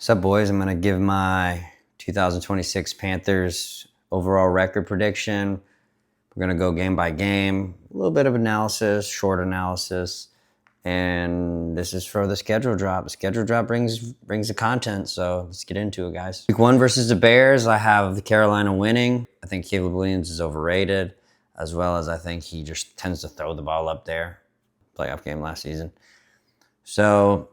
What's up, boys? I'm going to give my 2026 Panthers overall record prediction. We're going to go game by game, a little bit of analysis, short analysis, and this is for the schedule drop. The schedule drop brings the content, so let's get into it, guys. Week 1 versus the Bears, I have the Carolina winning. I think Caleb Williams is overrated, as well as I think he just tends to throw the ball up there. Playoff game last season. So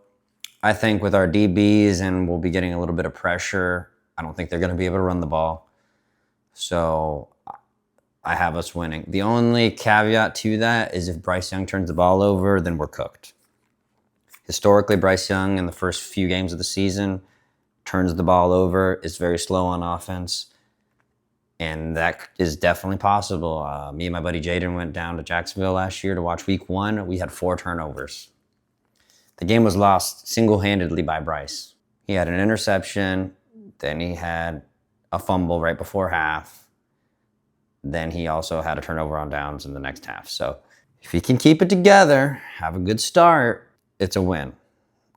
I think with our DBs, and we'll be getting a little bit of pressure, I don't think they're going to be able to run the ball. So I have us winning. The only caveat to that is if Bryce Young turns the ball over, then we're cooked. Historically, Bryce Young in the first few games of the season turns the ball over, is very slow on offense, and that is definitely possible. Me and my buddy Jaden went down to Jacksonville last year to watch week 1. We had 4 turnovers. The game was lost single-handedly by Bryce. He had an interception, then he had a fumble right before half, then he also had a turnover on downs in the next half. So if he can keep it together, have a good start, it's a win.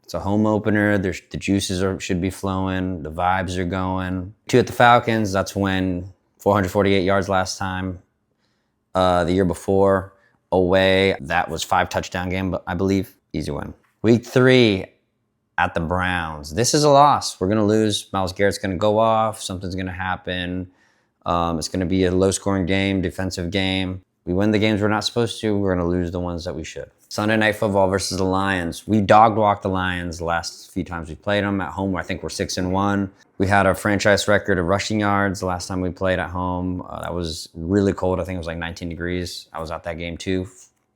It's a home opener. The juices should be flowing. The vibes are going. 2 at the Falcons, that's when 448 yards last time. The year before, away, that was 5 touchdown game, I believe. Easy win. Week 3 at the Browns. This is a loss. We're going to lose. Myles Garrett's going to go off. Something's going to happen. It's going to be a low-scoring game, defensive game. We win the games we're not supposed to. We're going to lose the ones that we should. Sunday Night Football versus the Lions. We dog-walked the Lions the last few times we played them. At home, I think we're 6-1. We had a franchise record of rushing yards the last time we played at home. That was really cold. I think it was like 19 degrees. I was at that game too.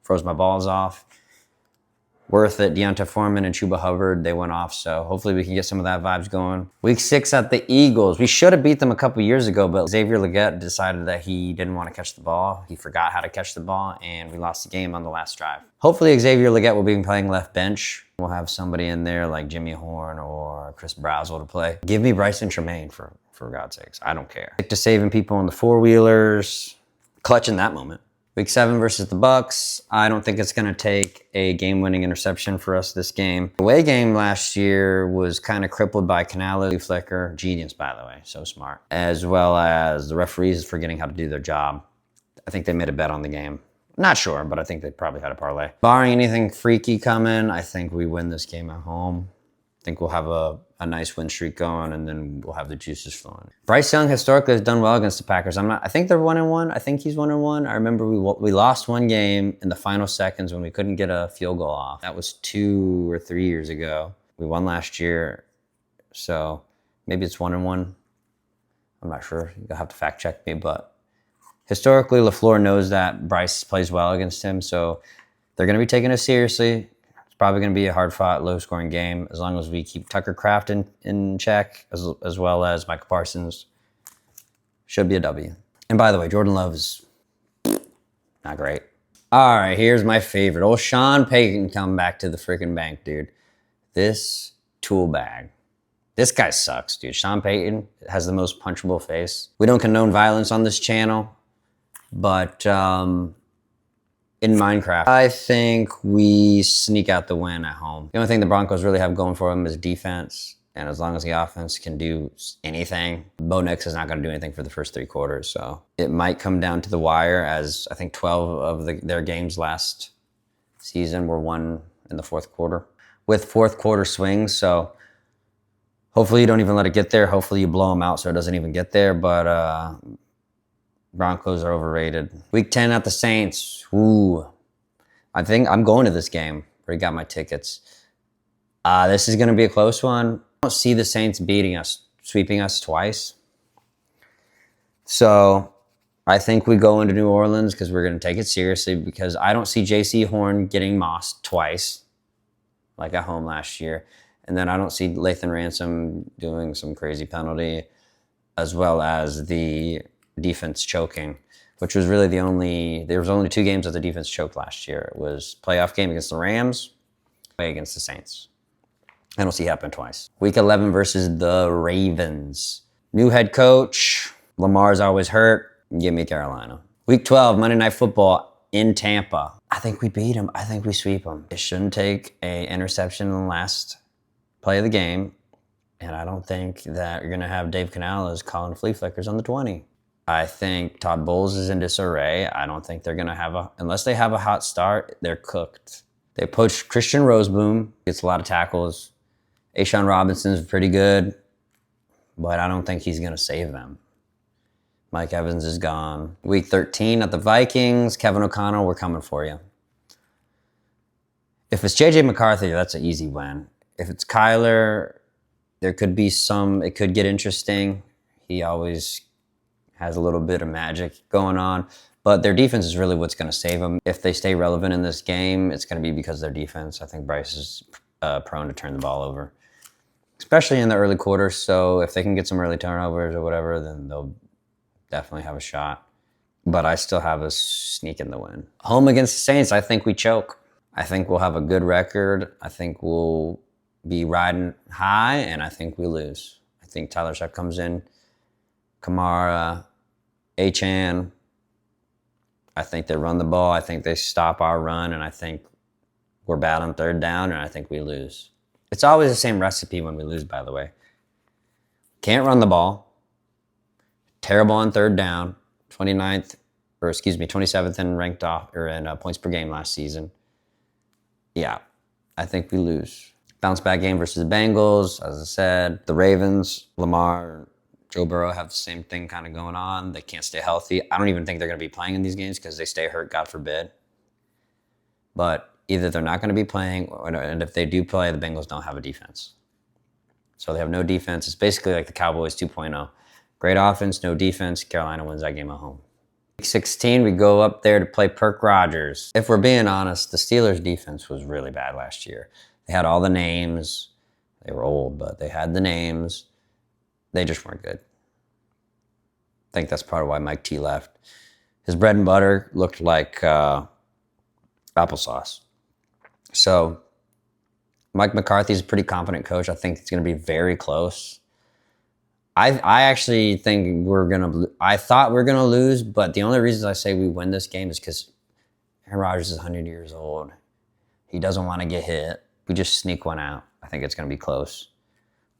Froze my balls off. Worth it. Deonta Foreman and Chuba Hubbard, they went off, so hopefully we can get some of that vibes going. Week 6 at the Eagles. We should have beat them a couple years ago, but Xavier Legette decided that he didn't want to catch the ball. He forgot how to catch the ball, and we lost the game on the last drive. Hopefully Xavier Legette will be playing left bench. We'll have somebody in there like Jimmy Horn or Chris Brazzell to play. Give me Bryson Tremaine, for God's sakes. I don't care. Stick to saving people on the four-wheelers. Clutch in that moment. Week 7 versus the Bucs. I don't think it's going to take a game-winning interception for us this game. The away game last year was kind of crippled by Canale Flicker. Genius, by the way. So smart. As well as the referees forgetting how to do their job. I think they made a bet on the game. Not sure, but I think they probably had a parlay. Barring anything freaky coming, I think we win this game at home. I think we'll have a nice win streak going, and then we'll have the juices flowing. Bryce Young historically has done well against the Packers. I think they're 1-1. I think he's 1-1. I remember we lost one game in the final seconds when we couldn't get a field goal off. That was 2 or 3 years ago. We won last year, so maybe it's 1-1. I'm not sure. You'll have to fact check me, but historically, LaFleur knows that Bryce plays well against him, so they're going to be taking us seriously. Probably going to be a hard-fought, low-scoring game as long as we keep Tucker Kraft in check, as well as Michael Parsons. Should be a W. And by the way, Jordan Love is not great. All right, here's my favorite. Old Sean Payton come back to the freaking bank, dude. This tool bag. This guy sucks, dude. Sean Payton has the most punchable face. We don't condone violence on this channel, but in Minecraft, I think we sneak out the win at home. The only thing the Broncos really have going for them is defense. And as long as the offense can do anything, Bo Nix is not going to do anything for the first 3 quarters. So it might come down to the wire, as I think 12 of their games last season were won in the 4th quarter with 4th quarter swings. So hopefully you don't even let it get there. Hopefully you blow them out so it doesn't even get there. But Broncos are overrated. Week 10 at the Saints. Ooh. I think I'm going to this game. Already got my tickets. This is going to be a close one. I don't see the Saints beating us, sweeping us twice. So I think we go into New Orleans because we're going to take it seriously, because I don't see J.C. Horn getting mossed twice, like at home last year. And then I don't see Lathan Ransom doing some crazy penalty, as well as the defense choking, which was really there was only 2 games that the defense choked last year. It was playoff game against the Rams, play against the Saints. I don't see it happen twice. Week 11 versus the Ravens. New head coach. Lamar's always hurt. Give me Carolina. Week 12, Monday Night Football in Tampa. I think we beat them. I think we sweep them. It shouldn't take an interception in the last play of the game. And I don't think that you're going to have Dave Canales calling flea flickers on the 20. I think Todd Bowles is in disarray. I don't think they're going to have unless they have a hot start, they're cooked. They poached Christian Roseboom, gets a lot of tackles. A'Shawn Robinson's pretty good, but I don't think he's going to save them. Mike Evans is gone. Week 13 at the Vikings. Kevin O'Connell, we're coming for you. If it's J.J. McCarthy, that's an easy win. If it's Kyler, there could be it could get interesting. He always has a little bit of magic going on. But their defense is really what's going to save them. If they stay relevant in this game, it's going to be because of their defense. I think Bryce is prone to turn the ball over, especially in the early quarters. So if they can get some early turnovers or whatever, then they'll definitely have a shot. But I still have a sneak in the win. Home against the Saints, I think we choke. I think we'll have a good record. I think we'll be riding high, and I think we lose. I think Tyler Shuck comes in, Kamara, Achane. I think they run the ball. I think they stop our run, and I think we're bad on third down, and I think we lose. It's always the same recipe when we lose, by the way. Can't run the ball. Terrible on third down. 27th in ranked off or in points per game last season. Yeah, I think we lose. Bounce back game versus the Bengals. As I said, the Ravens, Lamar, Joe Burrow have the same thing kind of going on. They can't stay healthy. I don't even think they're going to be playing in these games because they stay hurt, God forbid. But either they're not going to be playing, and if they do play, the Bengals don't have a defense. So they have no defense. It's basically like the Cowboys 2.0. Great offense, no defense. Carolina wins that game at home. Week 16, we go up there to play Perk Rogers. If we're being honest, the Steelers' defense was really bad last year. They had all the names. They were old, but they had the names. They just weren't good. I think that's part of why Mike T left. His bread and butter looked like applesauce. So Mike McCarthy's a pretty competent coach. I think it's going to be very close. I actually think I thought we're going to lose, but the only reason I say we win this game is because Aaron Rodgers is 100 years old. He doesn't want to get hit. We just sneak one out. I think it's going to be close.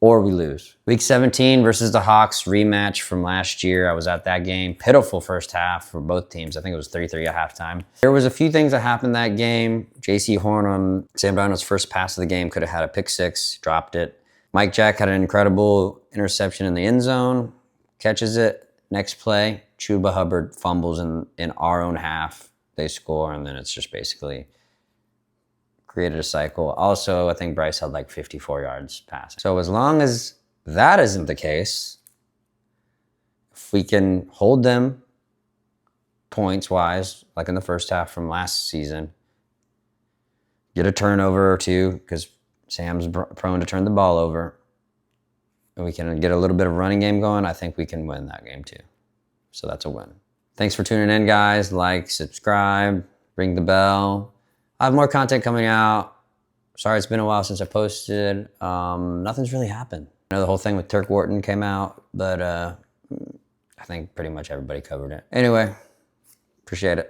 Or we lose. Week 17 versus the Hawks, rematch from last year. I was at that game. Pitiful first half for both teams. I think it was 3-3 at halftime. There was a few things that happened that game. J.C. Horn on Sam Darnold's first pass of the game could have had a pick six, dropped it. Mike Jack had an incredible interception in the end zone, catches it. Next play, Chuba Hubbard fumbles in our own half. They score, and then it's just basically created a cycle. Also, I think Bryce had like 54 yards passing. So as long as that isn't the case, if we can hold them points-wise, like in the first half from last season, get a turnover or two, because Sam's prone to turn the ball over, and we can get a little bit of running game going, I think we can win that game too. So that's a win. Thanks for tuning in, guys. Like, subscribe, ring the bell. I have more content coming out. Sorry, it's been a while since I posted. Nothing's really happened. I know the whole thing with Turk Wharton came out, but I think pretty much everybody covered it. Anyway, appreciate it.